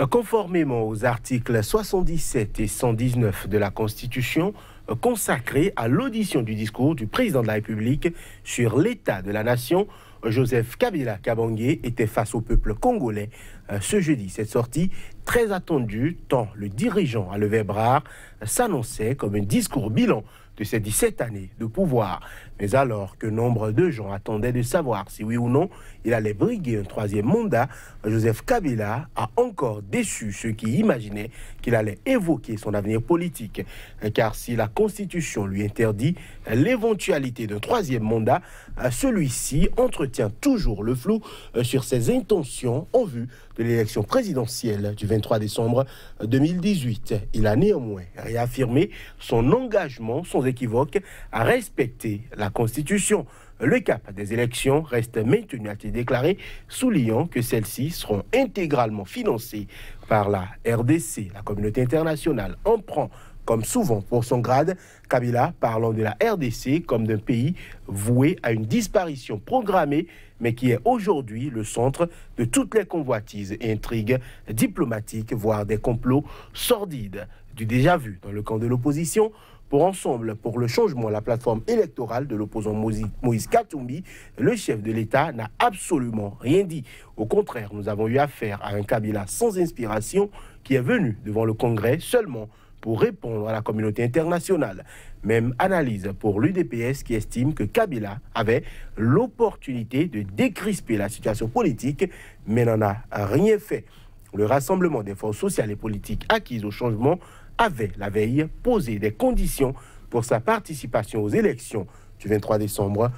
Conformément aux articles 77 et 119 de la Constitution, consacrés à l'audition du discours du président de la République sur l'état de la nation, Joseph Kabila Kabange était face au peuple congolais ce jeudi. Cette sortie, très attendue, tant le dirigeant à le verbe rare s'annonçait comme un discours bilan de ces 17 années de pouvoir. Mais alors que nombre de gens attendaient de savoir si oui ou non il allait briguer un troisième mandat, Joseph Kabila a encore déçu ceux qui imaginaient qu'il allait évoquer son avenir politique. Car si la Constitution lui interdit l'éventualité d'un troisième mandat, celui-ci entretient toujours le flou sur ses intentions en vue de l'élection présidentielle du 23 décembre 2018. Il a néanmoins réaffirmé son engagement sans équivoque à respecter la Constitution. Le cap des élections reste maintenu, a-t-il déclaré, soulignant que celles-ci seront intégralement financées par la RDC. La communauté internationale en prend comme souvent pour son grade, Kabila parlant de la RDC comme d'un pays voué à une disparition programmée, mais qui est aujourd'hui le centre de toutes les convoitises et intrigues diplomatiques, voire des complots sordides. Du déjà vu dans le camp de l'opposition, pour Ensemble pour le changement, la plateforme électorale de l'opposant Moïse Katumbi, le chef de l'État n'a absolument rien dit. Au contraire, nous avons eu affaire à un Kabila sans inspiration qui est venu devant le Congrès seulement pour répondre à la communauté internationale. Même analyse pour l'UDPS qui estime que Kabila avait l'opportunité de décrisper la situation politique, mais n'en a rien fait. Le rassemblement des forces sociales et politiques acquises au changement avait, la veille, posé des conditions pour sa participation aux élections du 23 décembre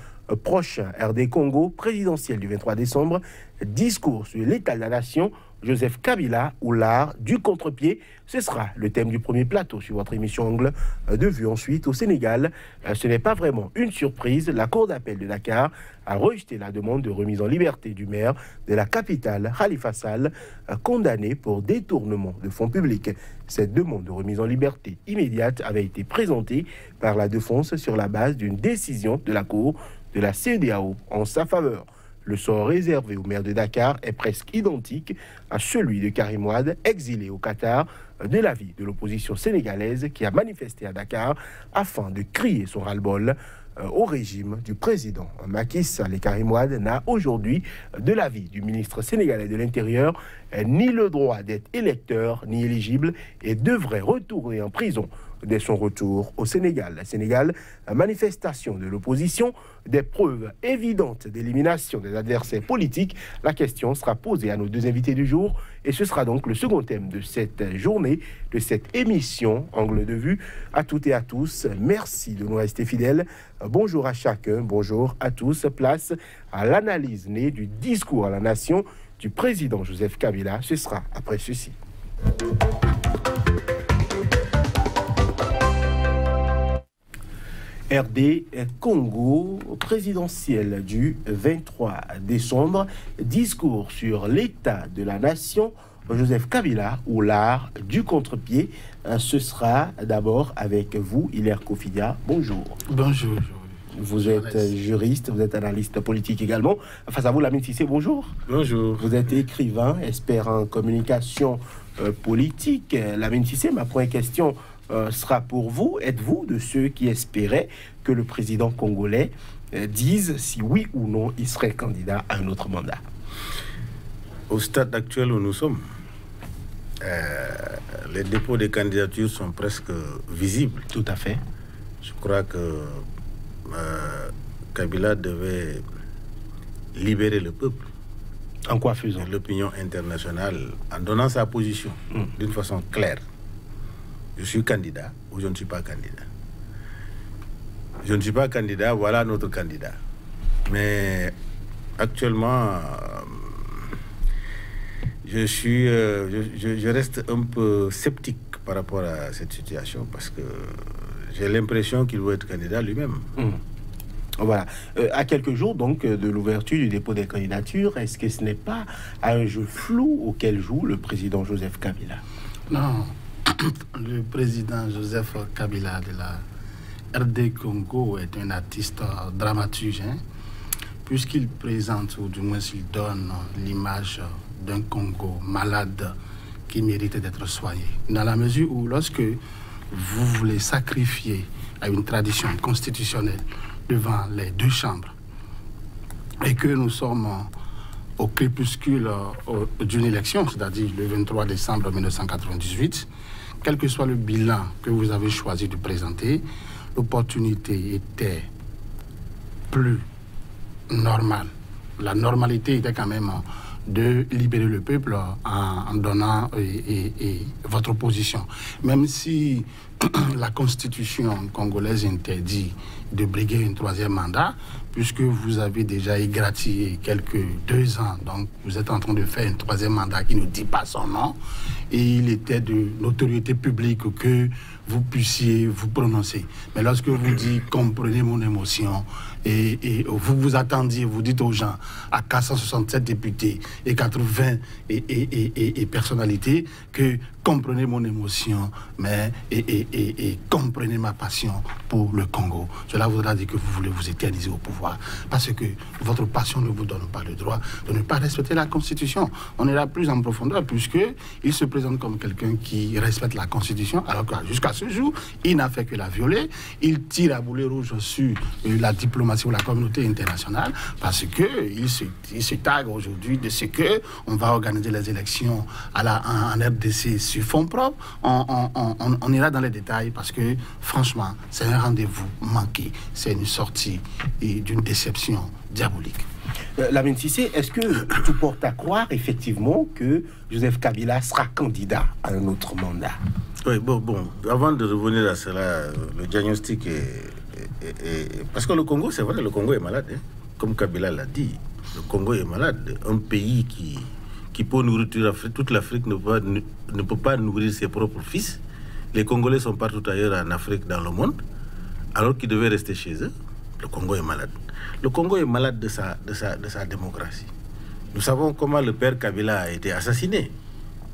prochain. RD Congo, présidentielle du 23 décembre, discours sur l'état de la nation, Joseph Kabila ou l'art du contre-pied. Ce sera le thème du premier plateau sur votre émission Angle de Vue. Ensuite, au Sénégal, ce n'est pas vraiment une surprise. La Cour d'appel de Dakar a rejeté la demande de remise en liberté du maire de la capitale, Khalifa Sall, condamné pour détournement de fonds publics. Cette demande de remise en liberté immédiate avait été présentée par la défense sur la base d'une décision de la Cour de la CEDEAO en sa faveur. Le sort réservé au maire de Dakar est presque identique à celui de Karim Wade, exilé au Qatar, de l'avis de l'opposition sénégalaise qui a manifesté à Dakar afin de crier son ras-le-bol au régime du président Macky Sall. Et Karim Wade n'a aujourd'hui, de l'avis du ministre sénégalais de l'Intérieur, ni le droit d'être électeur, ni éligible, et devrait retourner en prison dès son retour au Sénégal. Le Sénégal, manifestation de l'opposition, des preuves évidentes d'élimination des adversaires politiques. La question sera posée à nos deux invités du jour et ce sera donc le second thème de cette journée, de cette émission Angle de Vue. À toutes et à tous, merci de nous rester fidèles. Bonjour à chacun, bonjour à tous. Place à l'analyse née du discours à la nation du président Joseph Kabila. Ce sera après ceci. RD Congo, présidentielle du 23 décembre, discours sur l'état de la nation, Joseph Kabila ou l'art du contre-pied. Ce sera d'abord avec vous, Hilaire Kofidia. Bonjour. Bonjour. Vous êtes juriste, vous êtes analyste politique également. Face à vous, Lamine Cissé, bonjour. Bonjour. Vous êtes écrivain, expert en communication politique. Lamine Cissé, ma première question sera pour vous. Êtes-vous de ceux qui espéraient que le président congolais dise si oui ou non il serait candidat à un autre mandat? Au stade actuel où nous sommes, les dépôts de candidatures sont presque visibles. Tout à fait. Je crois que Kabila devait libérer le peuple. En quoi faisant? L'opinion internationale, en donnant sa position d'une façon claire. Je suis candidat ou je ne suis pas candidat. Je ne suis pas candidat, voilà notre candidat. Mais actuellement, je reste un peu sceptique par rapport à cette situation parce que j'ai l'impression qu'il veut être candidat lui-même. Voilà. À quelques jours donc de l'ouverture du dépôt des candidatures, est-ce que ce n'est pas un jeu flou auquel joue le président Joseph Kabila? Non. Le président Joseph Kabila de la RD Congo est un artiste dramaturge, puisqu'il présente, ou du moins s'il donne l'image d'un Congo malade qui mérite d'être soigné. Dans la mesure où, lorsque vous voulez sacrifier à une tradition constitutionnelle devant les deux chambres, et que nous sommes au crépuscule d'une élection, c'est-à-dire le 23 décembre 1998, quel que soit le bilan que vous avez choisi de présenter, l'opportunité était plus normale. La normalité était quand même de libérer le peuple en donnant votre position. Même si la constitution congolaise interdit de briguer un troisième mandat, puisque vous avez déjà égratigné quelques 2 ans, donc vous êtes en train de faire un troisième mandat qui ne dit pas son nom, et il était de notoriété publique que vous puissiez vous prononcer. Mais lorsque vous dites « comprenez mon émotion », et vous vous attendiez, vous dites aux gens, à 467 députés et 80 personnalités, que comprenez mon émotion, mais et comprenez ma passion pour le Congo. Cela voudra dire que vous voulez vous éterniser au pouvoir, parce que votre passion ne vous donne pas le droit de ne pas respecter la Constitution. On ira plus en profondeur, puisqu'il se présente comme quelqu'un qui respecte la Constitution, alors que jusqu'à ce jour, il n'a fait que la violer. Il tire à boulet rouge sur la diplomatie ou la communauté internationale, parce qu'il se tague aujourd'hui de ce qu'on va organiser les élections en RDC sur fonds propres. On ira dans les détails, parce que franchement, c'est un rendez-vous manqué. C'est une sortie d'une déception diabolique. Lamine Cissé, est-ce que tout porte à croire effectivement que Joseph Kabila sera candidat à un autre mandat? Oui, bon, avant de revenir à cela, le diagnostic parce que le Congo, c'est vrai, le Congo est malade, hein. Comme Kabila l'a dit, le Congo est malade. Un pays qui peut nourrir toute l'Afrique ne peut pas nourrir ses propres fils. Les Congolais sont partout ailleurs en Afrique, dans le monde, alors qu'ils devaient rester chez eux. Le Congo est malade. Le Congo est malade de sa démocratie. Nous savons comment le père Kabila a été assassiné.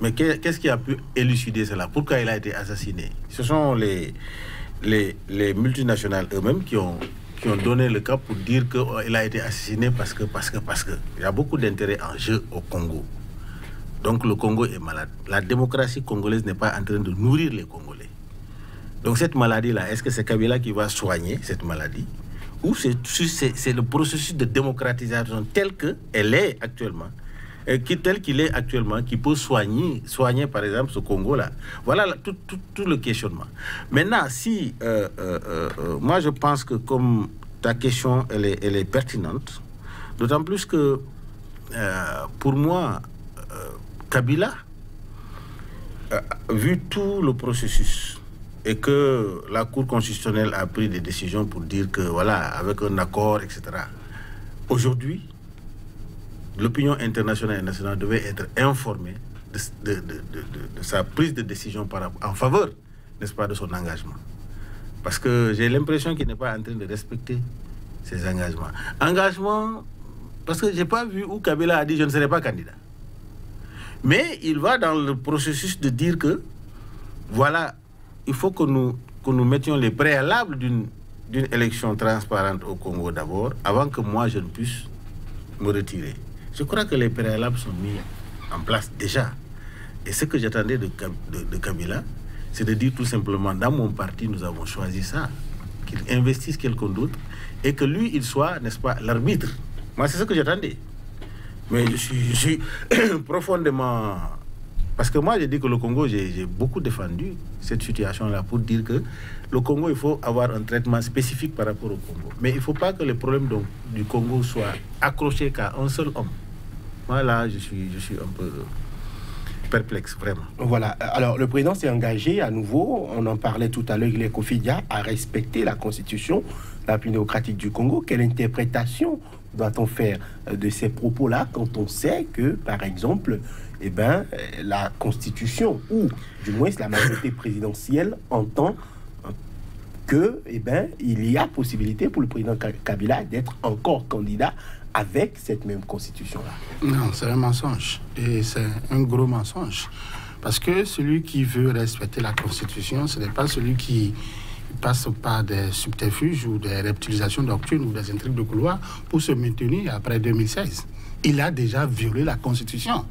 Mais qu'est-ce qui a pu élucider cela? Pourquoi il a été assassiné? Ce sont les multinationales eux-mêmes qui ont donné le cap pour dire qu'il a été assassiné parce que il y a beaucoup d'intérêts en jeu au Congo. Donc le Congo est malade. La démocratie congolaise n'est pas en train de nourrir les Congolais. Donc cette maladie-là, est-ce que c'est Kabila qui va soigner cette maladie? Ou c'est le processus de démocratisation tel qu'elle est actuellement, tel qu'il est actuellement, qui peut soigner par exemple ce Congo-là. Voilà tout le questionnement. Maintenant, si moi je pense que comme ta question elle est pertinente, d'autant plus que pour moi Kabila, vu tout le processus et que la Cour constitutionnelle a pris des décisions pour dire que voilà, avec un accord, etc. Aujourd'hui, l'opinion internationale et nationale devait être informée de sa prise de décision en faveur, n'est-ce pas, de son engagement. Parce que j'ai l'impression qu'il n'est pas en train de respecter ses engagements. Engagement, parce que je n'ai pas vu où Kabila a dit « je ne serai pas candidat ». Mais il va dans le processus de dire que, voilà, il faut que nous mettions les préalables d'une élection transparente au Congo d'abord, avant que moi je ne puisse me retirer. Je crois que les préalables sont mis en place déjà. Et ce que j'attendais de Kabila, c'est de dire tout simplement, dans mon parti, nous avons choisi ça, qu'il investisse quelqu'un d'autre et que lui, il soit, n'est-ce pas, l'arbitre. Moi, c'est ce que j'attendais. Mais je suis profondément... Parce que moi, j'ai dit que le Congo, j'ai beaucoup défendu cette situation-là pour dire que le Congo, il faut avoir un traitement spécifique par rapport au Congo. Mais il ne faut pas que les problèmes du Congo soient accrochés qu'à un seul homme. Moi, là, je suis un peu perplexe, vraiment. Voilà. Alors, le président s'est engagé à nouveau, on en parlait tout à l'heure, il est Kofidia, à respecter la Constitution, la République démocratique du Congo. Quelle interprétation doit-on faire de ces propos-là quand on sait que, par exemple, eh ben, la Constitution, ou du moins la majorité présidentielle, entend que, eh ben, il y a possibilité pour le président Kabila d'être encore candidat avec cette même Constitution-là? Non, c'est un mensonge. Et c'est un gros mensonge. Parce que celui qui veut respecter la Constitution, ce n'est pas celui qui passe par des subterfuges ou des reptilisations nocturnes ou des intrigues de couloir pour se maintenir après 2016. Il a déjà violé la Constitution.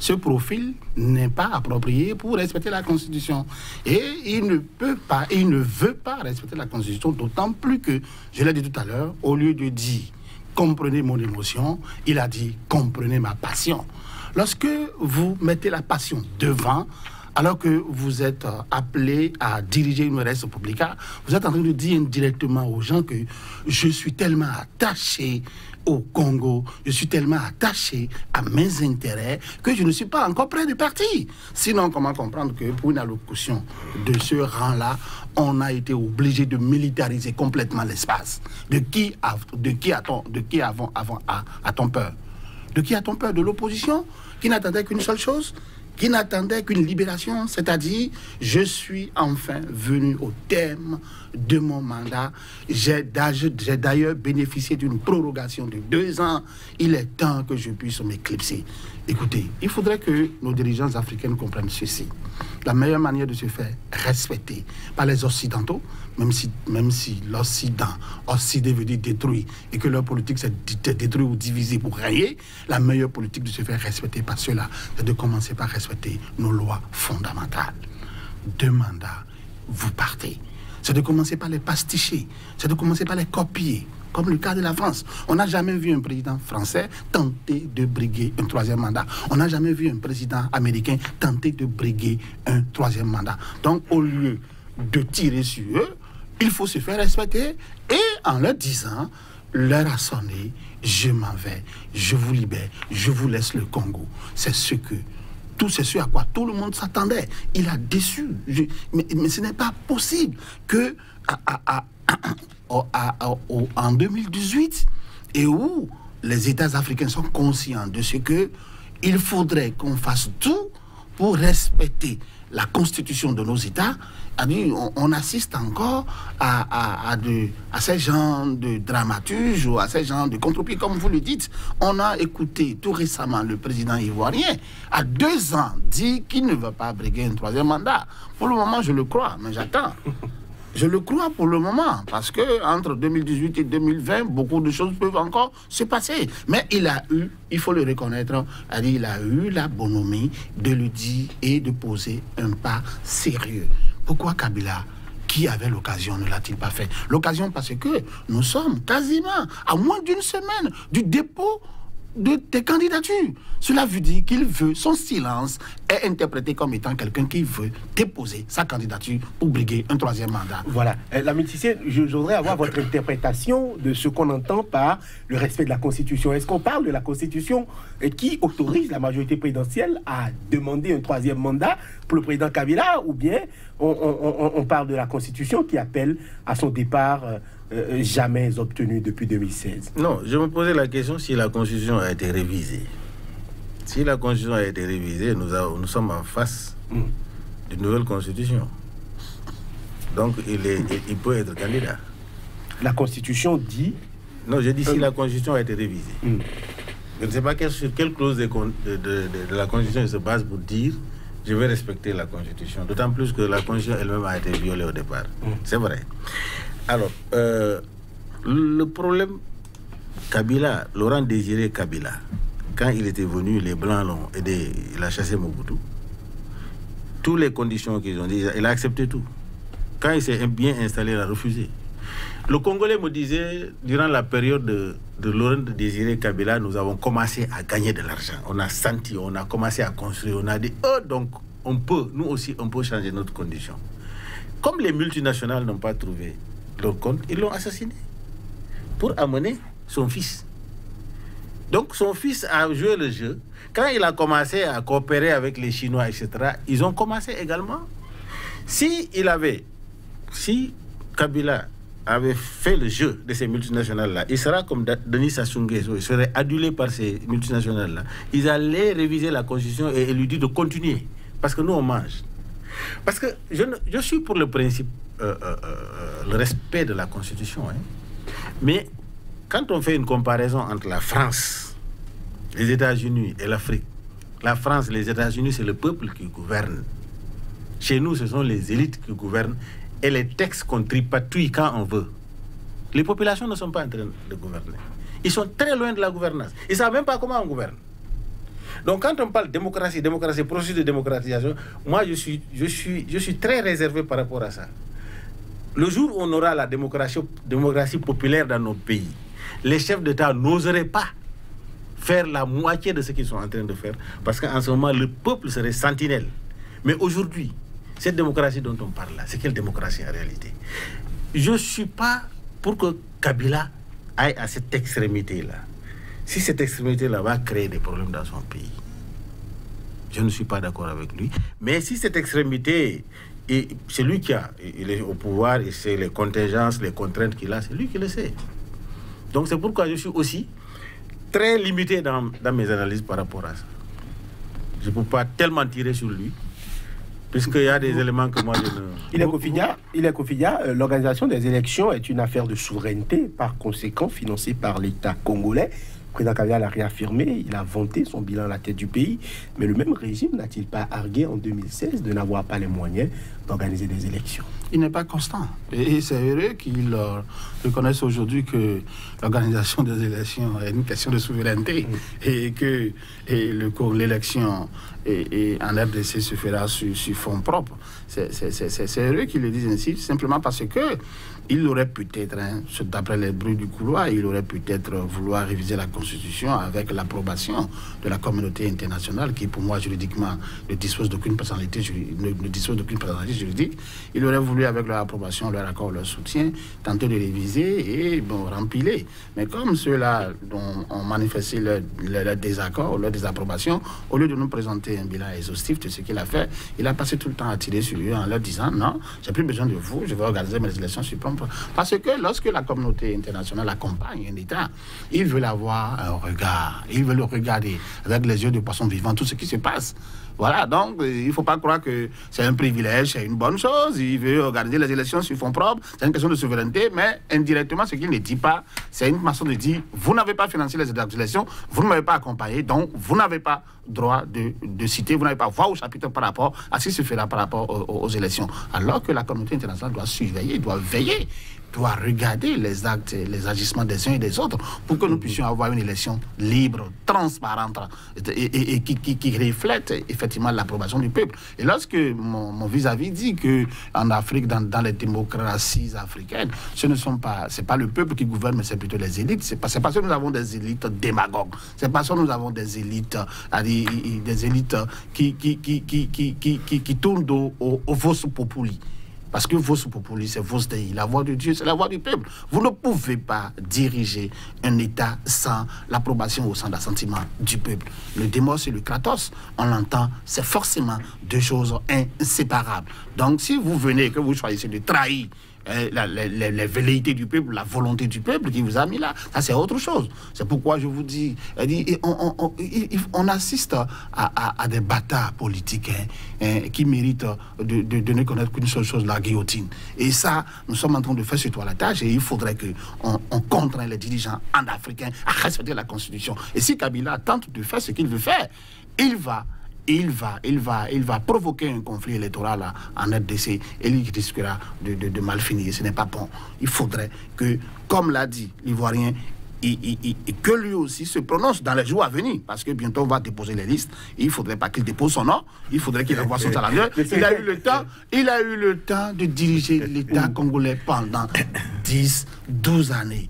ce profil n'est pas approprié pour respecter la Constitution. Et il ne peut pas, il ne veut pas respecter la Constitution, d'autant plus que, je l'ai dit tout à l'heure, au lieu de dire « comprenez mon émotion », il a dit « comprenez ma passion ». Lorsque vous mettez la passion devant, alors que vous êtes appelé à diriger une res publica, vous êtes en train de dire indirectement aux gens que je suis tellement attaché au Congo, je suis tellement attaché à mes intérêts que je ne suis pas encore prêt de partir. Sinon, comment comprendre que pour une allocution de ce rang-là, on a été obligé de militariser complètement l'espace? De qui a-t-on peur? De qui a-t-on peur? De l'opposition qui n'attendait qu'une seule chose, qui n'attendait qu'une libération, c'est-à-dire je suis enfin venu au terme de mon mandat. J'ai d'ailleurs bénéficié d'une prorogation de 2 ans. Il est temps que je puisse m'éclipser. Écoutez, il faudrait que nos dirigeants africains comprennent ceci. La meilleure manière de se faire respecter par les Occidentaux, même si l'Occident veut dire détruit, et que leur politique c'est détruire ou diviser pour régner, la meilleure politique de se faire respecter par ceux-là, c'est de commencer par respecter nos lois fondamentales. 2 mandats, vous partez. C'est de commencer par les pasticher, c'est de commencer par les copier, comme le cas de la France. On n'a jamais vu un président français tenter de briguer un 3e mandat. On n'a jamais vu un président américain tenter de briguer un 3e mandat. Donc, au lieu de tirer sur eux, il faut se faire respecter et en leur disant, l'heure a sonné, je m'en vais, je vous libère, je vous laisse le Congo. C'est ce à quoi tout le monde s'attendait. Il a déçu. Mais ce n'est pas possible que en 2018, et où les États africains sont conscients de ce que il faudrait qu'on fasse tout pour respecter la constitution de nos États, on assiste encore à ces genres de dramaturges ou à ces genres de contre-pieds, comme vous le dites. On a écouté tout récemment le président ivoirien, à 2 ans, dit qu'il ne va pas briguer un 3e mandat. Pour le moment, je le crois, mais j'attends. Je le crois pour le moment, parce que entre 2018 et 2020, beaucoup de choses peuvent encore se passer. Mais il a eu, il faut le reconnaître, il a eu la bonhomie de le dire et de poser un pas sérieux. Pourquoi Kabila, qui avait l'occasion, ne l'a-t-il pas fait? L'occasion parce que nous sommes quasiment à moins d'1 semaine du dépôt des candidatures. Cela veut dire qu'il veut, son silence est interprété comme étant quelqu'un qui veut déposer sa candidature pour briguer un 3e mandat. Voilà. Lamine Cissé, je voudrais avoir votre interprétation de ce qu'on entend par le respect de la Constitution. Est-ce qu'on parle de la Constitution qui autorise la majorité présidentielle à demander un 3e mandat pour le président Kabila, ou bien on parle de la Constitution qui appelle à son départ jamais obtenu depuis 2016? Non, je me posais la question si la Constitution a été révisée. Si la Constitution a été révisée, nous sommes en face d'une nouvelle Constitution. Donc, il peut être candidat. La Constitution dit... Non, je dis si la Constitution a été révisée. Je ne sais pas sur quelle clause de la Constitution il se base pour dire je vais respecter la Constitution. D'autant plus que la Constitution elle-même a été violée au départ. C'est vrai. Alors, le problème, Kabila, Laurent Désiré Kabila, quand il était venu, les Blancs l'ont aidé, il a chassé Mobutu. Toutes les conditions qu'ils ont dit, il a accepté tout. Quand il s'est bien installé, il a refusé. Le Congolais me disait, durant la période de Laurent Désiré Kabila, nous avons commencé à gagner de l'argent. On a senti, on a commencé à construire, on a dit, oh, donc on peut, nous aussi, on peut changer notre condition. Comme les multinationales n'ont pas trouvé leur compte, ils l'ont assassiné pour amener son fils. Donc son fils a joué le jeu. Quand il a commencé à coopérer avec les Chinois, etc., ils ont commencé également. Si Kabila avait fait le jeu de ces multinationales-là, il sera comme Denis Sassou Nguesso, il serait adulé par ces multinationales-là. Ils allaient réviser la Constitution et lui dire de continuer. Parce que nous, on mange. Parce que je suis pour le principe, le respect de la Constitution. Hein. Mais quand on fait une comparaison entre la France, les États-Unis et l'Afrique, la France, les États-Unis, c'est le peuple qui gouverne. Chez nous, ce sont les élites qui gouvernent et les textes qu'on tripatouille quand on veut. Les populations ne sont pas en train de gouverner. Ils sont très loin de la gouvernance. Ils ne savent même pas comment on gouverne. Donc quand on parle démocratie, processus de démocratisation, moi je suis très réservé par rapport à ça. Le jour où on aura la démocratie populaire dans nos pays, les chefs d'État n'oseraient pas faire la moitié de ce qu'ils sont en train de faire, parce qu'en ce moment, le peuple serait sentinelle. Mais aujourd'hui, cette démocratie dont on parle là, c'est quelle démocratie en réalité? Je ne suis pas pour que Kabila aille à cette extrémité-là. Si cette extrémité-là va créer des problèmes dans son pays, je ne suis pas d'accord avec lui. Mais si cette extrémité, c'est lui qui il est au pouvoir, et c'est les contingences, les contraintes qu'il a, c'est lui qui le sait. Donc c'est pourquoi je suis aussi très limité dans mes analyses par rapport à ça. Je ne peux pas tellement tirer sur lui, puisqu'il y a des éléments que moi je ne... Il est Kofidia, l'organisation des élections est une affaire de souveraineté, par conséquent financée par l'État congolais. Le président Kabila l'a réaffirmé, il a vanté son bilan à la tête du pays, mais le même régime n'a-t-il pas argué en 2016 de n'avoir pas les moyens d'organiser des élections? Il n'est pas constant. Et c'est heureux qu'il reconnaisse aujourd'hui que l'organisation des élections est une question de souveraineté et que l'élection en RDC se fera sur fonds propres. C'est heureux qu'il le dise ainsi, simplement parce que il aurait peut-être, d'après les bruits du couloir, il aurait peut-être vouloir réviser la Constitution avec l'approbation de la communauté internationale qui, pour moi, juridiquement, ne dispose d'aucune personnalité juridique. Il aurait voulu, avec leur approbation, leur accord, leur soutien, tenter de réviser et rempiler. Mais comme ceux-là ont manifesté leur désaccord, leur désapprobation, au lieu de nous présenter un bilan exhaustif de ce qu'il a fait, il a passé tout le temps à tirer sur eux en leur disant « Non, j'ai plus besoin de vous, je vais organiser mes élections sur propre. » Parce que lorsque la communauté internationale accompagne un État, ils veulent avoir un regard, ils veulent regarder avec les yeux de poisson vivant tout ce qui se passe. Voilà, donc il ne faut pas croire que c'est un privilège, c'est une bonne chose. Il veut organiser les élections sur fonds propres, c'est une question de souveraineté, mais indirectement, ce qu'il ne dit pas, c'est une façon de dire vous n'avez pas financé les élections, vous ne m'avez pas accompagné, donc vous n'avez pas droit de citer, vous n'avez pas voix au chapitre par rapport à ce qui se fera par rapport aux élections. Alors que la communauté internationale doit surveiller, doit veiller, doit regarder les actes, les agissements des uns et des autres pour que nous puissions avoir une élection libre, transparente et qui reflète effectivement l'approbation du peuple. Et lorsque mon vis-à-vis dit qu'en Afrique, dans les démocraties africaines, c'est pas le peuple qui gouverne, mais c'est plutôt les élites. C'est parce que nous avons des élites démagogues. C'est parce que nous avons des élites, qui tournent au Vox Populi. Parce que Vox Populi, c'est Vox Dei. La voix de Dieu, c'est la voix du peuple. Vous ne pouvez pas diriger un État sans l'approbation ou sans l'assentiment du peuple. Le démos et le kratos, on l'entend, c'est forcément deux choses inséparables. Donc, si vous venez et que vous choisissez de trahir les velléités du peuple, la volonté du peuple qui vous a mis là, ça c'est autre chose. C'est pourquoi je vous dis, on assiste à des batailles politiques qui méritent de ne connaître qu'une seule chose, la guillotine. Et ça, nous sommes en train de faire ce toilettage et il faudrait qu'on contraigne les dirigeants africains à respecter la Constitution. Et si Kabila tente de faire ce qu'il veut faire, il va provoquer un conflit électoral en RDC et il risquera de mal finir. Ce n'est pas bon. Il faudrait que, comme l'a dit l'Ivoirien, que lui aussi se prononce dans les jours à venir, parce que bientôt on va déposer les listes. Il ne faudrait pas qu'il dépose son nom, il faudrait qu'il envoie son salaire. Il a eu le temps de diriger l'État congolais pendant 10-12 années.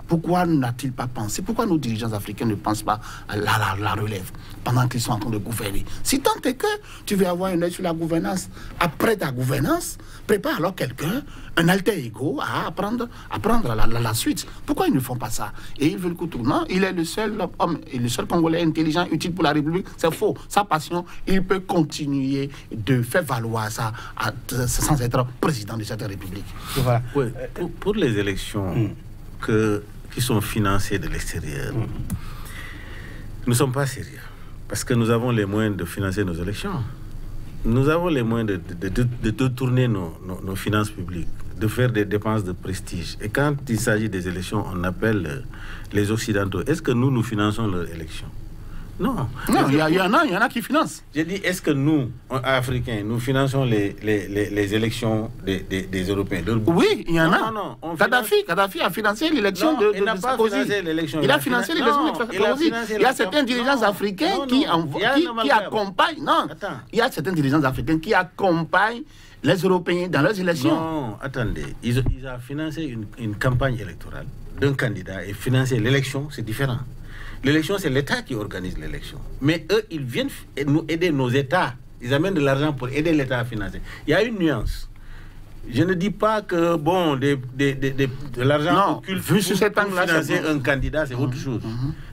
Pourquoi n'a-t-il pas pensé? Pourquoi nos dirigeants africains ne pensent pas à la relève pendant qu'ils sont en train de gouverner? Si tant est que tu veux avoir un œil sur la gouvernance, après ta gouvernance, prépare alors quelqu'un, un alter ego, à apprendre la suite. Pourquoi ils ne font pas ça? Et ils veulent que tout. Non, il est le seul homme et le seul Congolais intelligent, utile pour la République. C'est faux. Sa passion, il peut continuer de faire valoir ça sans être président de cette République. Voilà. Oui, pour les élections qui sont financées de l'extérieur, nous ne sommes pas sérieux. Parce que nous avons les moyens de financer nos élections. Nous avons les moyens de tourner nos finances publiques, de faire des dépenses de prestige. Et quand il s'agit des élections, on appelle les Occidentaux. Est-ce que nous finançons leurs élections? Non. Non, il y en a qui financent. J'ai dit, est-ce que nous, Africains, nous finançons les élections des Européens? Oui, il y en a. Non, Kadhafi a financé l'élection de Sarkozy. Il a financé l'élection de Sarkozy. Il y a certains dirigeants africains qui accompagnent. Non, il y a certains dirigeants africains qui accompagnent les Européens dans leurs élections. Non, attendez. Ils ont financé une campagne électorale d'un candidat et financé l'élection, c'est différent. L'élection, c'est l'État qui organise l'élection. Mais eux, ils viennent nous aider, nos États. Ils amènent de l'argent pour aider l'État à financer. Il y a une nuance. Je ne dis pas que, bon, de l'argent occulte pour financer un candidat, c'est autre chose.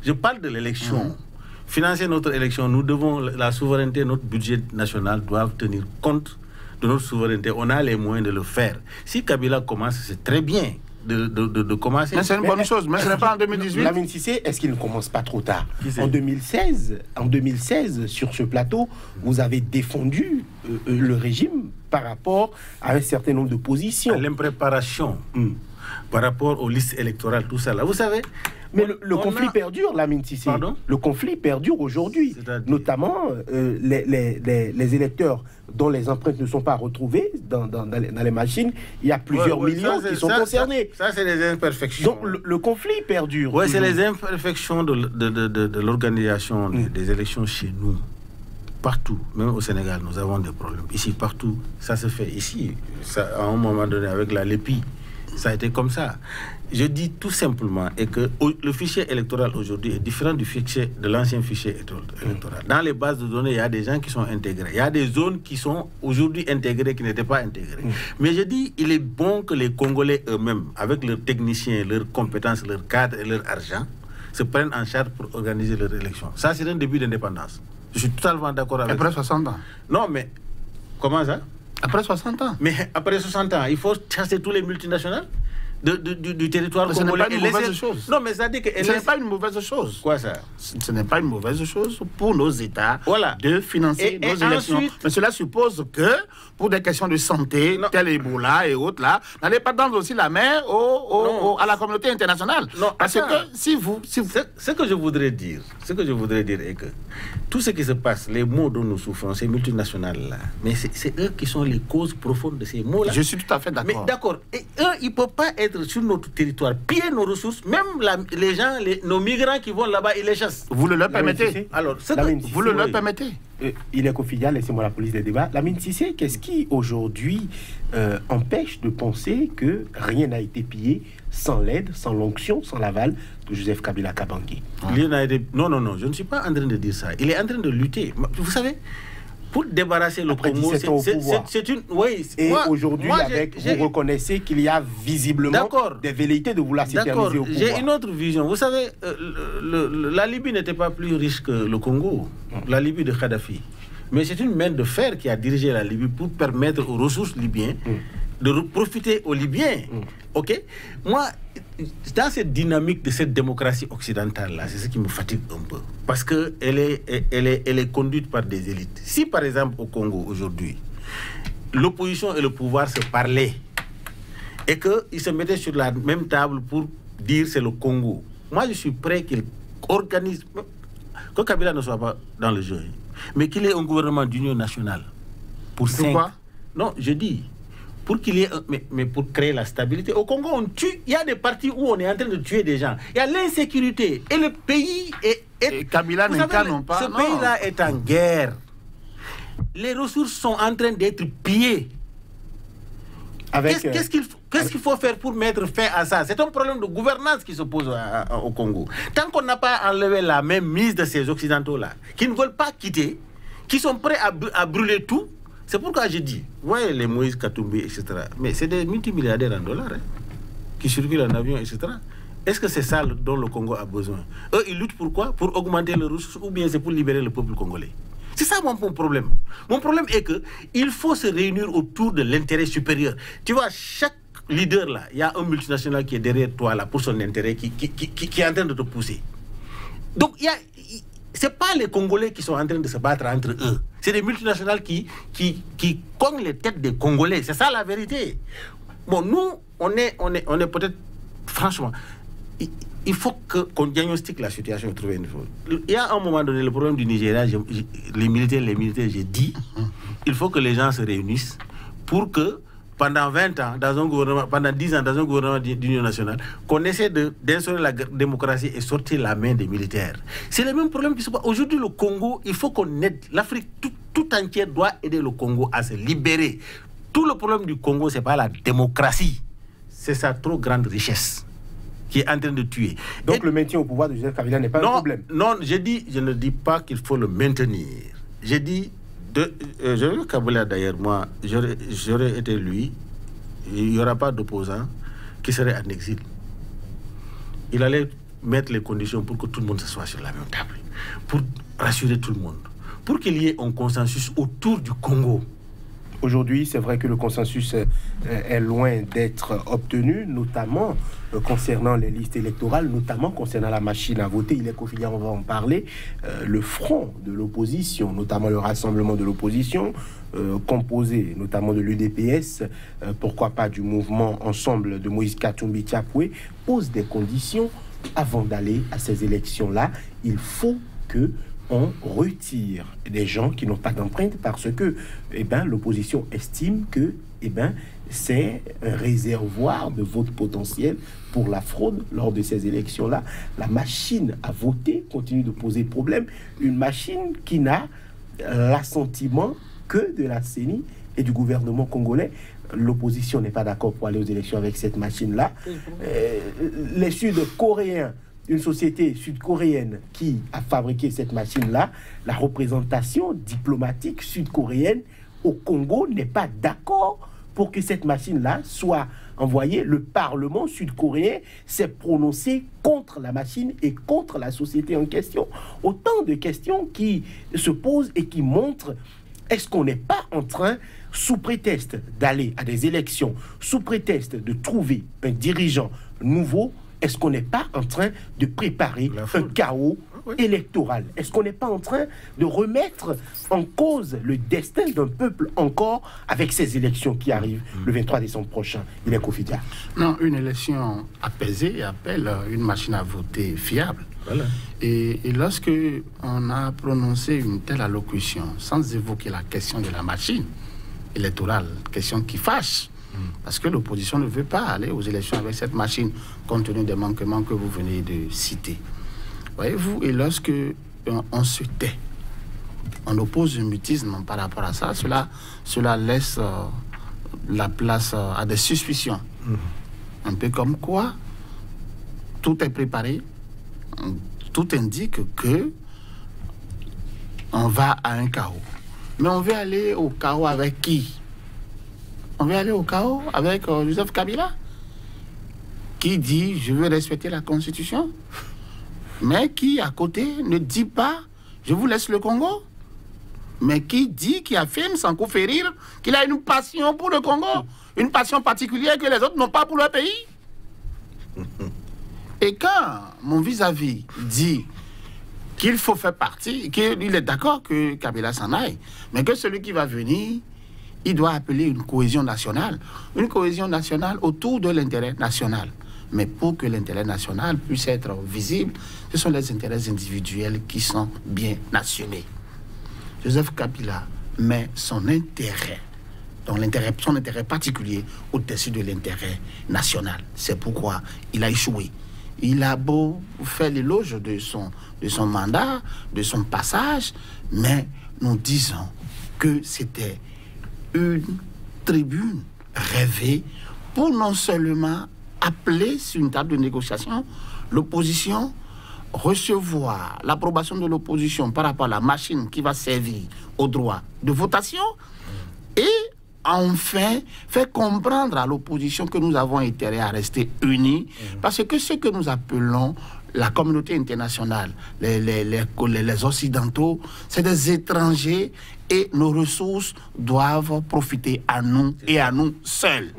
Je parle de l'élection. Financer notre élection, nous devons, la souveraineté, notre budget national doivent tenir compte de notre souveraineté. On a les moyens de le faire. Si Kabila commence, c'est très bien de commencer. Mais c'est une bonne chose, mais ce n'est pas en 2018. Lamine Cissé, est-ce qu'il ne commence pas trop tard? En 2016, sur ce plateau, vous avez défendu le régime par rapport à un certain nombre de positions. L'impréparation par rapport aux listes électorales, tout ça là. Vous savez, mais le conflit perdure, Lamine Cissé. Pardon? Le conflit perdure aujourd'hui. Notamment les électeurs dont les empreintes ne sont pas retrouvées dans les machines. Il y a plusieurs millions qui sont concernés. Ça, c'est les imperfections. Donc le conflit perdure. Oui, c'est les imperfections de l'organisation des élections chez nous. Partout, même au Sénégal, nous avons des problèmes. Ici, partout, ça se fait. Ici, ça, à un moment donné, avec la LEPI, ça a été comme ça. Je dis tout simplement que le fichier électoral aujourd'hui est différent de l'ancien fichier électoral. Dans les bases de données, il y a des gens qui sont intégrés. Il y a des zones qui sont aujourd'hui intégrées, qui n'étaient pas intégrées. Mais je dis, il est bon que les Congolais eux-mêmes, avec leurs techniciens, leurs compétences, leurs cadres et leur argent, se prennent en charge pour organiser leurs élections. Ça, c'est un début d'indépendance. Je suis totalement d'accord avec ça. Après 60 ans. Non, mais comment ça? Après 60 ans. Mais après 60 ans, il faut chasser tous les multinationales du territoire congolais. Ce n'est pas une mauvaise chose. Non, mais ça dit que... Ce n'est pas une mauvaise chose. Quoi ça? Ce n'est pas une mauvaise chose pour nos États de financer nos élections. Ensuite... Mais cela suppose que, pour des questions de santé, tel Ebola et autres, là, n'allez pas tendre aussi la main à la communauté internationale. Non, parce que si vous... Ce que je voudrais dire est que tout ce qui se passe, les maux dont nous souffrons, ces multinationales-là, mais c'est eux qui sont les causes profondes de ces maux-là. Je suis tout à fait d'accord. Mais d'accord. Et eux, ils ne peuvent pas être sur notre territoire, piller nos ressources, même les gens, nos migrants qui vont là-bas, ils les chassent. Vous le leur permettez? Alors, vous le leur permettez? Il est Kofidia, laissez-moi la police des débats. Lamine Cissé, qu'est-ce qui aujourd'hui empêche de penser que rien n'a été pillé sans l'aide, sans l'onction, sans l'aval de Joseph Kabila Kabange? Non, je ne suis pas en train de dire ça. Il est en train de lutter. Vous savez, pour débarrasser le Congo, c'est une... Oui, et aujourd'hui, vous reconnaissez qu'il y a visiblement des velléités de vouloir s'éterniser au pouvoir. J'ai une autre vision. Vous savez, la Libye n'était pas plus riche que le Congo, la Libye de Kadhafi. Mais c'est une main de fer qui a dirigé la Libye pour permettre aux ressources libyens de profiter aux Libyens. Ok? Moi, dans cette dynamique de cette démocratie occidentale-là, c'est ce qui me fatigue un peu. Parce qu'elle est conduite par des élites. Si, par exemple, au Congo, aujourd'hui, l'opposition et le pouvoir se parlaient et qu'ils se mettaient sur la même table pour dire c'est le Congo, moi, je suis prêt qu'ils organisent... Que Kabila ne soit pas dans le jeu, mais qu'il ait un gouvernement d'union nationale. Pourquoi? Non, je dis... Pour qu'il y ait mais pour créer la stabilité. Au Congo, on tue. Il y a des parties où on est en train de tuer des gens. Il y a l'insécurité. Et le pays est... Et Kabila n'incarne pas. Ce pays-là est en guerre. Les ressources sont en train d'être pillées. Qu'est-ce qu'il faut faire pour mettre fin à ça? C'est un problème de gouvernance qui se pose au Congo. Tant qu'on n'a pas enlevé la même mise de ces Occidentaux-là, qui ne veulent pas quitter, qui sont prêts à brûler tout, c'est pourquoi je dis, vous voyez les Moïse Katumbi, etc. Mais c'est des multimilliardaires en dollars qui circulent en avion, etc. Est-ce que c'est ça dont le Congo a besoin? Eux, ils luttent pour quoi? Pour augmenter les ressources ou bien c'est pour libérer le peuple congolais? C'est ça mon problème. Mon problème est qu'il faut se réunir autour de l'intérêt supérieur. Tu vois, chaque leader là, il y a un multinational qui est derrière toi là pour son intérêt, qui est en train de te pousser. Donc, c'est pas les Congolais qui sont en train de se battre entre eux. C'est des multinationales qui cognent les têtes des Congolais. C'est ça la vérité. Bon, nous, on est peut-être... Franchement, il faut qu'on diagnostique la situation et trouver une chose. Il y a un moment donné, le problème du Nigeria, les militaires, j'ai dit, il faut que les gens se réunissent pour que pendant 20 ans, dans un gouvernement, pendant 10 ans, dans un gouvernement d'union nationale, qu'on essaie d'instaurer la démocratie et sortir la main des militaires. C'est le même problème qui se passe. Aujourd'hui, le Congo, il faut qu'on aide. L'Afrique tout entière doit aider le Congo à se libérer. Tout le problème du Congo, ce n'est pas la démocratie. C'est sa trop grande richesse qui est en train de tuer. Donc le maintien au pouvoir de Joseph Kabila n'est pas un problème. Non, je ne dis pas qu'il faut le maintenir. J'ai dit, je Kabila d'ailleurs, moi, j'aurais été lui, il n'y aura pas d'opposant qui serait en exil. Il allait mettre les conditions pour que tout le monde s'assoie sur la même table, pour rassurer tout le monde, pour qu'il y ait un consensus autour du Congo. Aujourd'hui, c'est vrai que le consensus est loin d'être obtenu, notamment concernant les listes électorales, notamment concernant la machine à voter. Il est quotidien, on va en parler. Le front de l'opposition, notamment le rassemblement de l'opposition, composé notamment de l'UDPS, pourquoi pas du mouvement Ensemble de Moïse Katumbi Tchapoué, pose des conditions avant d'aller à ces élections-là. Il faut que on retire des gens qui n'ont pas d'empreinte parce que l'opposition estime que c'est un réservoir de vote potentiel pour la fraude lors de ces élections-là. La machine à voter continue de poser problème. Une machine qui n'a l'assentiment que de la CENI et du gouvernement congolais. L'opposition n'est pas d'accord pour aller aux élections avec cette machine-là. Les Sud-Coréens, une société sud-coréenne qui a fabriqué cette machine-là, la représentation diplomatique sud-coréenne au Congo n'est pas d'accord pour que cette machine-là soit envoyée. Le Parlement sud-coréen s'est prononcé contre la machine et contre la société en question. Autant de questions qui se posent et qui montrent, est-ce qu'on n'est pas en train, sous prétexte d'aller à des élections, sous prétexte de trouver un dirigeant nouveau, est-ce qu'on n'est pas en train de préparer un chaos électoral? Est-ce qu'on n'est pas en train de remettre en cause le destin d'un peuple encore avec ces élections qui arrivent le 23 décembre prochain? Il est quotidien. Non, une élection apaisée appelle une machine à voter fiable. Voilà. Et lorsque on a prononcé une telle allocution sans évoquer la question de la machine électorale, question qui fâche, parce que l'opposition ne veut pas aller aux élections avec cette machine, compte tenu des manquements que vous venez de citer. Voyez-vous, et lorsque on se tait, on oppose un mutisme par rapport à ça, cela laisse la place à des suspicions. Un peu comme quoi, tout est préparé, tout indique que on va à un chaos. Mais on veut aller au chaos avec qui? On veut aller au chaos avec Joseph Kabila, qui dit « je veux respecter la Constitution », mais qui, à côté, ne dit pas « je vous laisse le Congo », mais qui affirme sans coup férir qu'il a une passion pour le Congo, une passion particulière que les autres n'ont pas pour leur pays. Et quand mon vis-à-vis dit qu'il faut faire partie, qu'il est d'accord que Kabila s'en aille, mais que celui qui va venir, il doit appeler une cohésion nationale autour de l'intérêt national. Mais pour que l'intérêt national puisse être visible, ce sont les intérêts individuels qui sont bien assumés. Joseph Kabila met son intérêt, son intérêt particulier, au-dessus de l'intérêt national. C'est pourquoi il a échoué. Il a beau faire l'éloge de son mandat, de son passage, mais nous disons que c'était une tribune rêvée pour non seulement appeler sur une table de négociation l'opposition, recevoir l'approbation de l'opposition par rapport à la machine qui va servir au droit de votation et enfin faire comprendre à l'opposition que nous avons intérêt à rester unis parce que ce que nous appelons la communauté internationale, les Occidentaux, c'est des étrangers et nos ressources doivent profiter à nous et à nous seuls.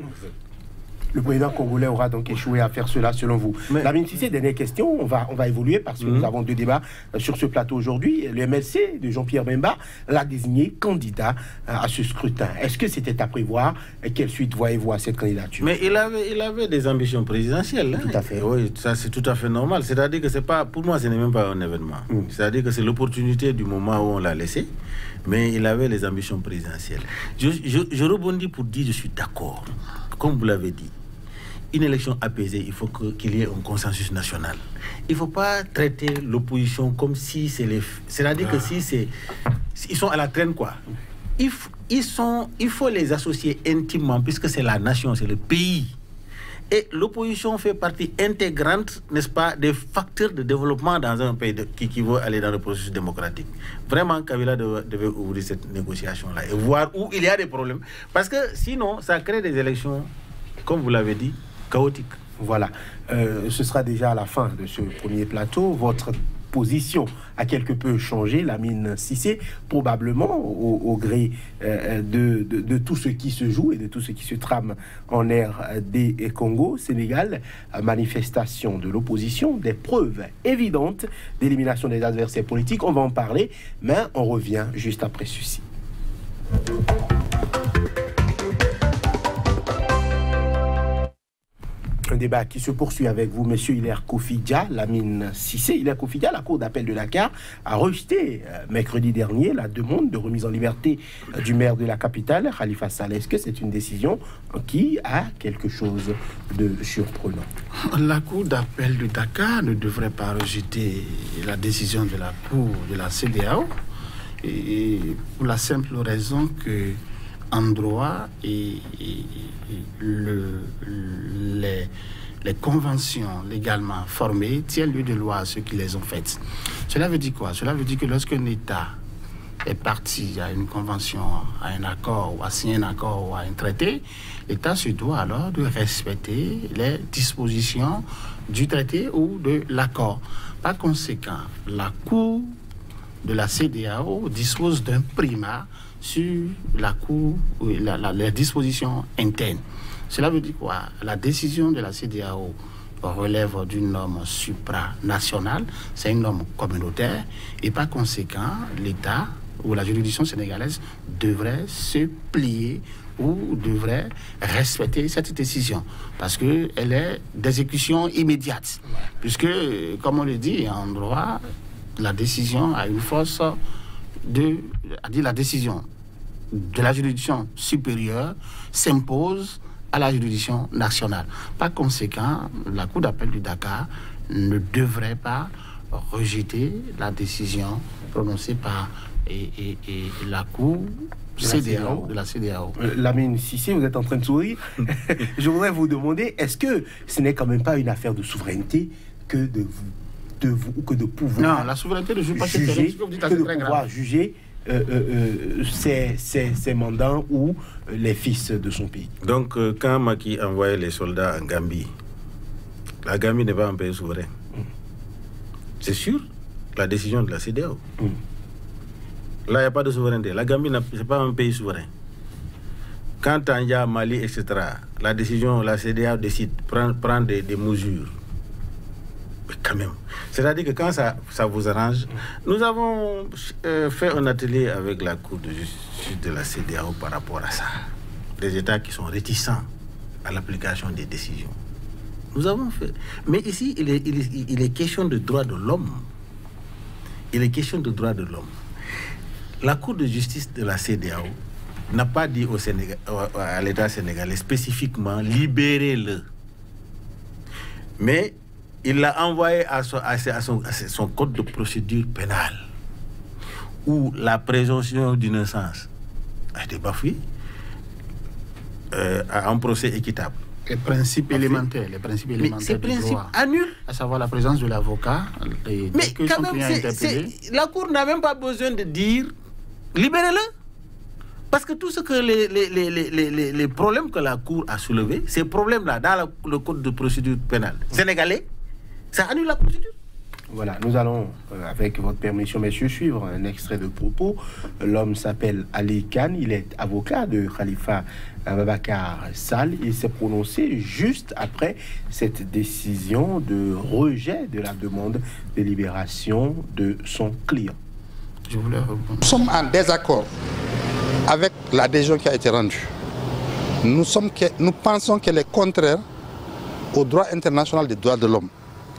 Le président congolais aura donc échoué à faire cela, selon vous. Lamine Cissé, dernière question, on va évoluer parce que nous avons 2 débats sur ce plateau aujourd'hui. Le MLC de Jean-Pierre Bemba l'a désigné candidat à ce scrutin. Est-ce que c'était à prévoir? Et quelle suite voyez-vous à cette candidature? Mais il avait des ambitions présidentielles. Tout à fait. Oui, ça c'est tout à fait normal. C'est-à-dire que c'est pas, pour moi, ce n'est même pas un événement. C'est-à-dire que c'est l'opportunité du moment où on l'a laissé. Mais il avait les ambitions présidentielles. Je rebondis pour dire je suis d'accord. Comme vous l'avez dit, une élection apaisée, il faut qu'il y ait un consensus national. Il ne faut pas traiter l'opposition comme si c'est les... C'est-à-dire que si c'est... Ils sont à la traîne, quoi. Il faut les associer intimement, puisque c'est la nation, c'est le pays. Et l'opposition fait partie intégrante, n'est-ce pas, des facteurs de développement dans un pays qui veut aller dans le processus démocratique. Vraiment, Kabila devait ouvrir cette négociation-là et voir où il y a des problèmes. Parce que sinon, ça crée des élections, comme vous l'avez dit, chaotiques. Voilà. Ce sera déjà à la fin de ce premier plateau. Votre position a quelque peu changé, Lamine Cissé, probablement au gré de tout ce qui se joue et de tout ce qui se trame en RD Congo, Sénégal, manifestation de l'opposition, des preuves évidentes d'élimination des adversaires politiques. On va en parler, mais on revient juste après ceci. Un débat qui se poursuit avec vous, monsieur Hilaire Kofi-Dia, Lamine Cissé. Hilaire Kofi-Dia, la Cour d'appel de Dakar a rejeté mercredi dernier la demande de remise en liberté du maire de la capitale, Khalifa Sall. Est-ce que c'est une décision qui a quelque chose de surprenant? La Cour d'appel de Dakar ne devrait pas rejeter la décision de la Cour de la CEDEAO, et pour la simple raison que en droit les conventions légalement formées tiennent lieu de loi à ceux qui les ont faites. Cela veut dire quoi? Cela veut dire que lorsqu'un État est parti à une convention, à un accord, ou à signer un accord ou à un traité, l'État se doit alors de respecter les dispositions du traité ou de l'accord. Par conséquent, la Cour de la CEDEAO dispose d'un primat sur la Cour, les dispositions internes. Cela veut dire quoi? La décision de la CEDEAO relève d'une norme supranationale, c'est une norme communautaire, et par conséquent, l'État ou la juridiction sénégalaise devrait se plier ou devrait respecter cette décision, parce qu'elle est d'exécution immédiate. Puisque, comme on le dit en droit, la décision a une force la décision de la juridiction supérieure s'impose à la juridiction nationale. Par conséquent, la Cour d'appel du Dakar ne devrait pas rejeter la décision prononcée par la Cour de la CEDEAO. Lamine Cissé, vous êtes en train de sourire. Je voudrais vous demander, est-ce que ce n'est quand même pas une affaire de souveraineté que de pouvoir... Non, la souveraineté ne joue pas juger, juger ses mandants ou les fils de son pays. Donc, quand Macky envoyait les soldats en Gambie, la Gambie n'est pas un pays souverain. C'est sûr, la décision de la CEDEAO. Là, il n'y a pas de souveraineté. La Gambie, ce n'est pas un pays souverain. Quand il y a Mali, etc., la décision, la CEDEAO décide, prend des mesures. Mais quand même. C'est-à-dire que quand ça vous arrange, nous avons fait un atelier avec la Cour de justice de la CEDEAO par rapport à ça. Des États qui sont réticents à l'application des décisions. Nous avons fait. Mais ici, il est question de droits de l'homme. Il est question de droits de l'homme. La Cour de justice de la CEDEAO n'a pas dit à l'État sénégalais spécifiquement libérez-le. Mais il l'a envoyé à son code de procédure pénale, où la présomption d'innocence a été bafouée, un procès équitable. Les principes élémentaires, Mais ces principes annulent. À savoir la présence de l'avocat. Mais quand même, la Cour n'a même pas besoin de dire libérez-le. Parce que tout ce que les problèmes que la Cour a soulevés, ces problèmes-là, dans le code de procédure pénale sénégalais, ça annule la procédure. Voilà, nous allons, avec votre permission, messieurs, suivre un extrait de propos. L'homme s'appelle Ali Khan, il est avocat de Khalifa Ababacar Sall. Il s'est prononcé juste après cette décision de rejet de la demande de libération de son client. Nous sommes en désaccord avec la décision qui a été rendue. Nous pensons qu'elle est contraire au droit international des droits de l'homme,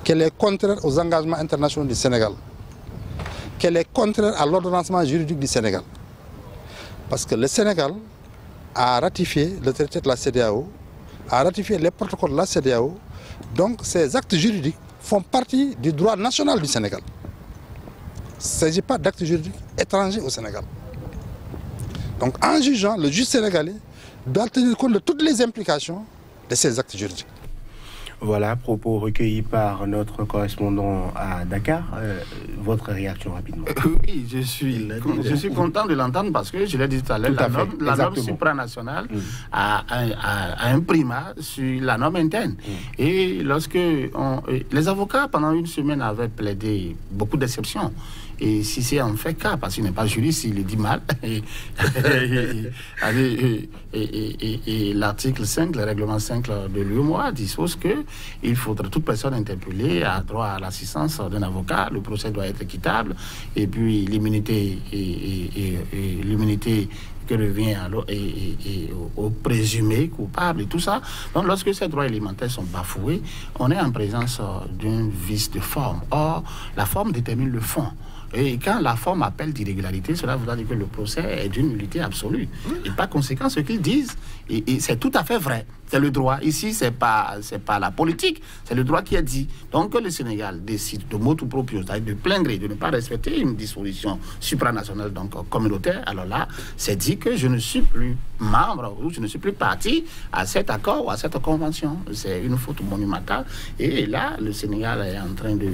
qu'elle est contraire aux engagements internationaux du Sénégal, qu'elle est contraire à l'ordonnancement juridique du Sénégal. Parce que le Sénégal a ratifié le traité de la CEDEAO, a ratifié les protocoles de la CEDEAO, donc ces actes juridiques font partie du droit national du Sénégal. Il ne s'agit pas d'actes juridiques étrangers au Sénégal. Donc en jugeant, le juge sénégalais doit tenir compte de toutes les implications de ces actes juridiques. Voilà, propos recueillis par notre correspondant à Dakar. Votre réaction rapidement. Oui, je suis content de l'entendre parce que je l'ai dit tout à l'heure, la norme supranationale a un primat sur la norme interne. Et lorsque les avocats, pendant une semaine, avaient plaidé beaucoup d'exceptions. Et si c'est en fait cas, parce qu'il n'est pas juriste, il le dit mal, et l'article 5, le règlement 5 de l'UEMOA dispose que il faudra toute personne interpellée a droit à l'assistance d'un avocat, le procès doit être équitable, et puis l'immunité que revient au présumé coupable et tout ça. Donc lorsque ces droits élémentaires sont bafoués, on est en présence d'un vice de forme. Or, la forme détermine le fond. Et quand la forme appelle d'irrégularité, cela voudra dire que le procès est d'une nullité absolue. Et par conséquent, ce qu'ils disent, et c'est tout à fait vrai. C'est le droit. Ici, c'est pas la politique, c'est le droit qui est dit. Donc, que le Sénégal décide de motu proprio, c'est-à-dire de plein gré, de ne pas respecter une disposition supranationale, donc communautaire, alors là, c'est dit que je ne suis plus membre ou je ne suis plus parti à cet accord ou à cette convention. C'est une faute monumentale. Et là, le Sénégal est en train de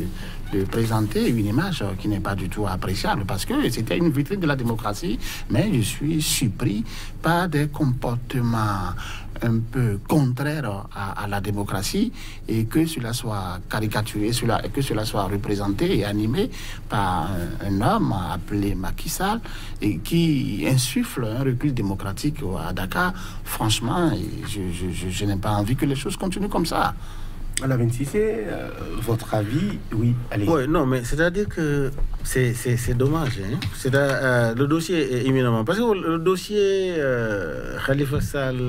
présenter une image qui n'est pas du tout appréciable parce que c'était une vitrine de la démocratie, mais je suis surpris par des comportements un peu contraires à la démocratie et que cela soit caricaturé, que cela soit représenté et animé par un homme appelé Macky Sall et qui insuffle un recul démocratique à Dakar. Franchement, je n'ai pas envie que les choses continuent comme ça. Lamine Cissé, votre avis? Oui, allez. Oui, non, mais c'est-à-dire que c'est dommage. Hein? Le dossier est imminemment... Parce que le dossier Khalifa Sall,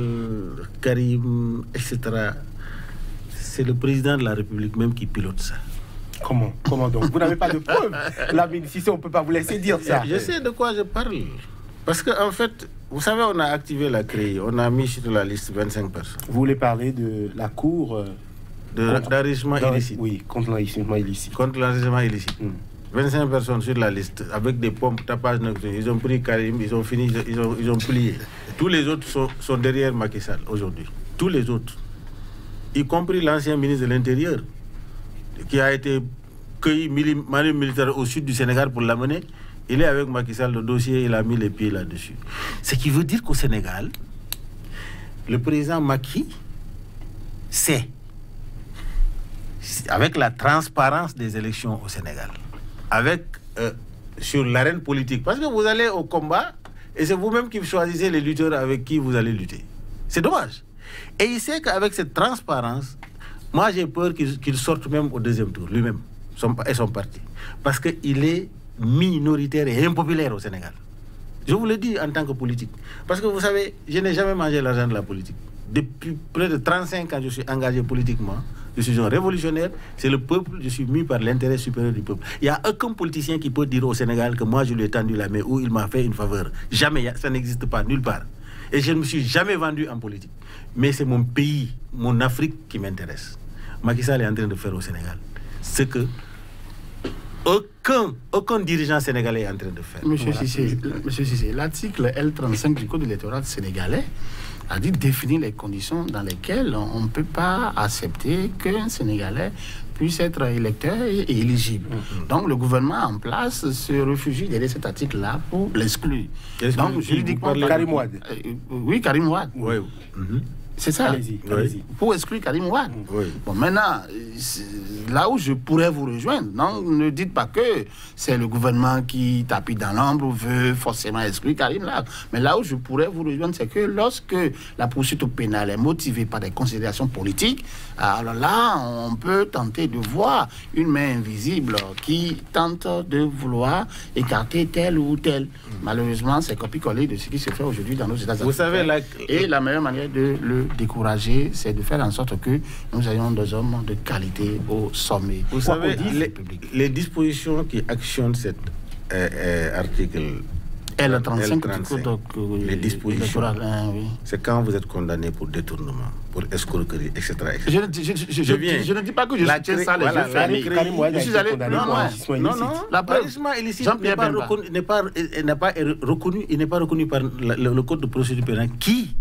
Karim, etc., c'est le président de la République même qui pilote ça. Comment donc? Vous n'avez pas de preuves? Lamine Cissé, on ne peut pas vous laisser dire ça. Je sais de quoi je parle. Parce qu'en fait, vous savez, on a activé la CREI, on a mis sur la liste 25 personnes. Vous voulez parler de la Cour... d'enrichissement illicite. Oui, contre l'enrichissement illicite. Contre l'enrichissement illicite. 25 personnes sur la liste, avec des pompes, tapage nocturne. Ils ont pris Karim, ils ont fini, ils ont plié. Tous les autres sont derrière Macky Sall aujourd'hui. Tous les autres. Y compris l'ancien ministre de l'Intérieur, qui a été cueilli militaire au sud du Sénégal pour l'amener. Il est avec Macky Sall, le dossier, il a mis les pieds là-dessus. Ce qui veut dire qu'au Sénégal, le président Macky sait, avec la transparence des élections au Sénégal, avec sur l'arène politique, parce que vous allez au combat et c'est vous-même qui choisissez les lutteurs avec qui vous allez lutter. C'est dommage. Et il sait qu'avec cette transparence, moi j'ai peur qu'il sorte même au deuxième tour, lui-même, et son parti. Parce qu'il est minoritaire et impopulaire au Sénégal. Je vous le dis en tant que politique. Parce que vous savez, je n'ai jamais mangé l'argent de la politique. Depuis près de 35 ans, je suis engagé politiquement. Je suis un révolutionnaire. C'est le peuple. Je suis mis par l'intérêt supérieur du peuple. Il n'y a aucun politicien qui peut dire au Sénégal que moi, je lui ai tendu la main ou il m'a fait une faveur. Jamais. Ça n'existe pas, nulle part. Et je ne me suis jamais vendu en politique. Mais c'est mon pays, mon Afrique qui m'intéresse. Macky Sall est en train de faire au Sénégal ce que aucun dirigeant sénégalais est en train de faire. Monsieur Cissé, l'article L35 du Code électoral sénégalais a dit définir les conditions dans lesquelles on ne peut pas accepter qu'un Sénégalais puisse être électeur et éligible. Donc le gouvernement en place se réfugie derrière cet article-là pour l'exclure. Donc juridiquement... Karim Wade. Oui, Karim Wade. Oui. C'est ça. Allez-y, allez-y. Pour exclure Karim Wade. Oui. Bon, maintenant, là où je pourrais vous rejoindre, non, ne dites pas que c'est le gouvernement qui tapit dans l'ombre ou veut forcément exclure Karim Wade. Mais là où je pourrais vous rejoindre, c'est que lorsque la poursuite pénale est motivée par des considérations politiques, alors là, on peut tenter de voir une main invisible qui tente de vouloir écarter tel ou tel. Malheureusement, c'est copier-coller de ce qui se fait aujourd'hui dans nos États africains. Vous savez, Et la meilleure manière de le décourager, c'est de faire en sorte que nous ayons des hommes de qualité au sommet. Vous savez, les dispositions qui actionnent cet article L35, les dispositions, oui. c'est quand vous êtes condamné pour détournement, pour escroquerie, etc. Je ne dis pas que je soutiens ça, les yeux fermés. Je suis allé... Non, la preuve, illicite n'est pas reconnu par le code de procédure pénale. Qui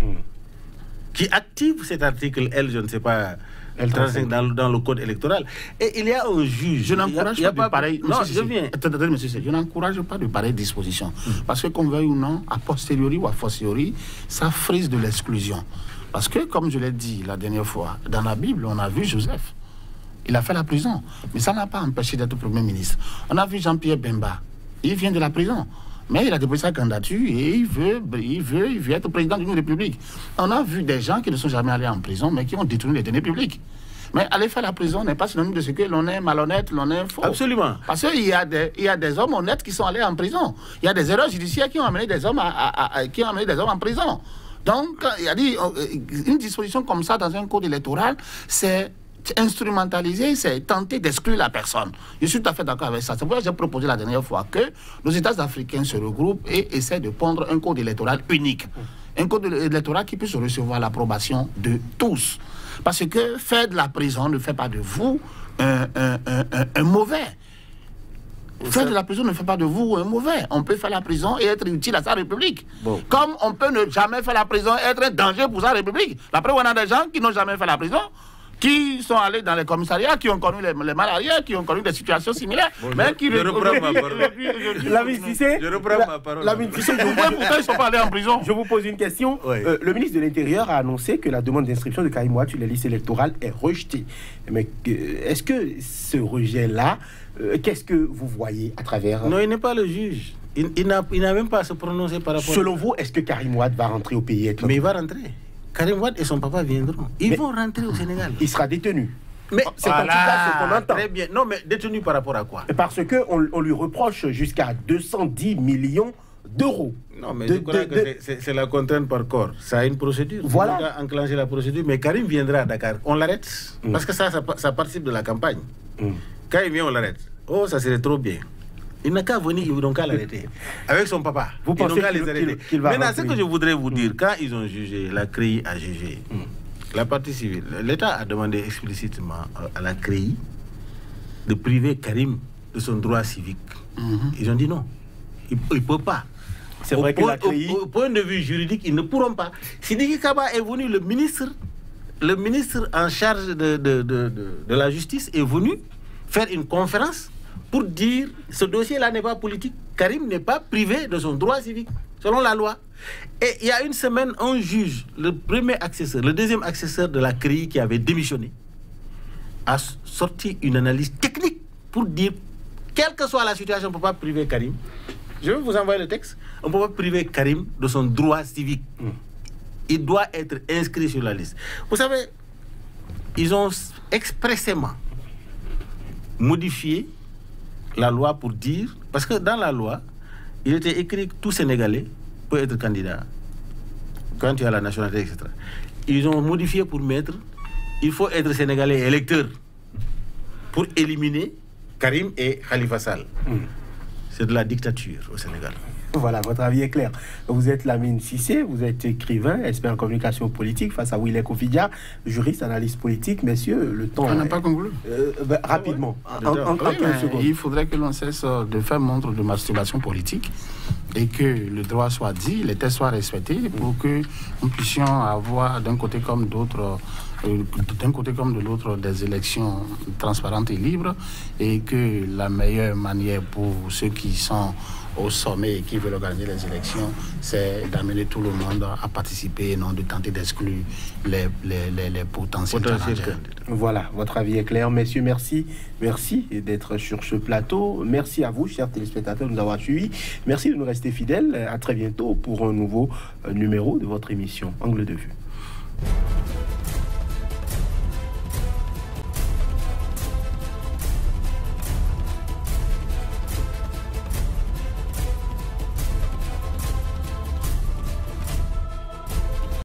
active cet article L, je ne sais pas, L35 dans le code électoral. Et il y a un juge. Je n'encourage pas de pareilles... Non, je viens. Attendez, monsieur, je n'encourage pas de pareilles dispositions. Parce que, qu'on veuille ou non, a posteriori ou a fortiori, ça frise de l'exclusion. Parce que, comme je l'ai dit la dernière fois, dans la Bible, on a vu Joseph. Il a fait la prison. Mais ça n'a pas empêché d'être Premier ministre. On a vu Jean-Pierre Bemba. Il vient de la prison. Mais il a déposé sa candidature et il veut être président d'une république. On a vu des gens qui ne sont jamais allés en prison, mais qui ont détourné les deniers publics. Mais aller faire la prison n'est pas synonyme de ce que l'on est malhonnête, l'on est faux. Absolument. Parce qu'il y a des hommes honnêtes qui sont allés en prison. Il y a des erreurs judiciaires qui ont amené des hommes en prison. Donc, il y a dit, une disposition comme ça dans un code électoral, c'est instrumentaliser, c'est tenter d'exclure la personne. Je suis tout à fait d'accord avec ça. C'est pourquoi j'ai proposé la dernière fois que nos États africains se regroupent et essaient de pondre un code électoral unique. Un code électoral qui puisse recevoir l'approbation de tous. Parce que faire de la prison ne fait pas de vous un mauvais. Faire de la prison ne fait pas de vous un mauvais. On peut faire la prison et être utile à sa république. Bon. Comme on peut ne jamais faire la prison et être un danger pour sa république. La preuve, on a des gens qui n'ont jamais fait la prison, qui sont allés dans les commissariats, qui ont connu les maladies, qui ont connu des situations similaires, mais qui... Je reprends ma parole. Je reprends ma parole. Pourtant, ils ne sont pas allés en prison. Je vous pose une question. Oui. Le ministre de l'Intérieur a annoncé que la demande d'inscription de Karim Wade sur les listes électorales est rejetée. Mais est-ce que ce rejet-là, qu'est-ce que vous voyez à travers... Non, il n'est pas le juge. Il n'a même pas à se prononcer par rapport... Selon vous, est-ce que Karim Wade va rentrer au pays? Mais il va rentrer. Karim Wade et son papa viendront. Ils vont rentrer au Sénégal. Il sera détenu. Mais c'est en tout cas ce qu'on entend. Très bien. Non, mais détenu par rapport à quoi? Parce qu'on lui reproche jusqu'à 210 millions d'euros. Non, mais je crois que c'est la contrainte par corps. Ça a une procédure. Voilà. On a enclenché la procédure, mais Karim viendra à Dakar. On l'arrête. Parce que ça participe de la campagne. Quand il vient, on l'arrête. Oh, ça serait trop bien. Il n'a qu'à venir, ils n'ont qu'à l'arrêter. Avec son papa. Vous pensez ils n'ont qu'à les arrêter. Maintenant, ce que je voudrais vous dire, quand ils ont jugé, la CREI a jugé, la partie civile, l'État a demandé explicitement à la CREI de priver Karim de son droit civique. Ils ont dit non. Il ne peut pas. C'est vrai que la CREI... Au point de vue juridique, ils ne pourront pas. Sidiki Kaba est venu, le ministre en charge de la justice est venu faire une conférence pour dire ce dossier-là n'est pas politique. Karim n'est pas privé de son droit civique, selon la loi. Et il y a une semaine, un juge, le deuxième accesseur de la CREI qui avait démissionné, a sorti une analyse technique pour dire, quelle que soit la situation, on ne peut pas priver Karim. Je vais vous envoyer le texte. On ne peut pas priver Karim de son droit civique. Il doit être inscrit sur la liste. Vous savez, ils ont expressément modifié la loi pour dire, parce que dans la loi, il était écrit que tout Sénégalais peut être candidat quand tu as la nationalité, etc. Ils ont modifié pour mettre, il faut être Sénégalais électeur pour éliminer Karim et Khalifa Sall. C'est de la dictature au Sénégal. Voilà, votre avis est clair. Vous êtes Lamine Cissé, vous êtes écrivain, expert en communication politique face à Willy Kofidia, juriste, analyste politique. Messieurs, le temps... On n'a pas conclu. Rapidement, en 15 secondes. Il faudrait que l'on cesse de faire montre de masturbation politique et que le droit soit dit, les textes soient respectés pour que nous puissions avoir d'un côté comme d'autre d'un côté comme de l'autre, des élections transparentes et libres, et que la meilleure manière pour ceux qui sont au sommet et qui veulent organiser les élections, c'est d'amener tout le monde à participer et non de tenter d'exclure les potentiels candidats. Voilà, votre avis est clair. Messieurs, merci. Merci d'être sur ce plateau. Merci à vous, chers téléspectateurs, de nous avoir suivis. Merci de nous rester fidèles. À très bientôt pour un nouveau numéro de votre émission Angle de vue.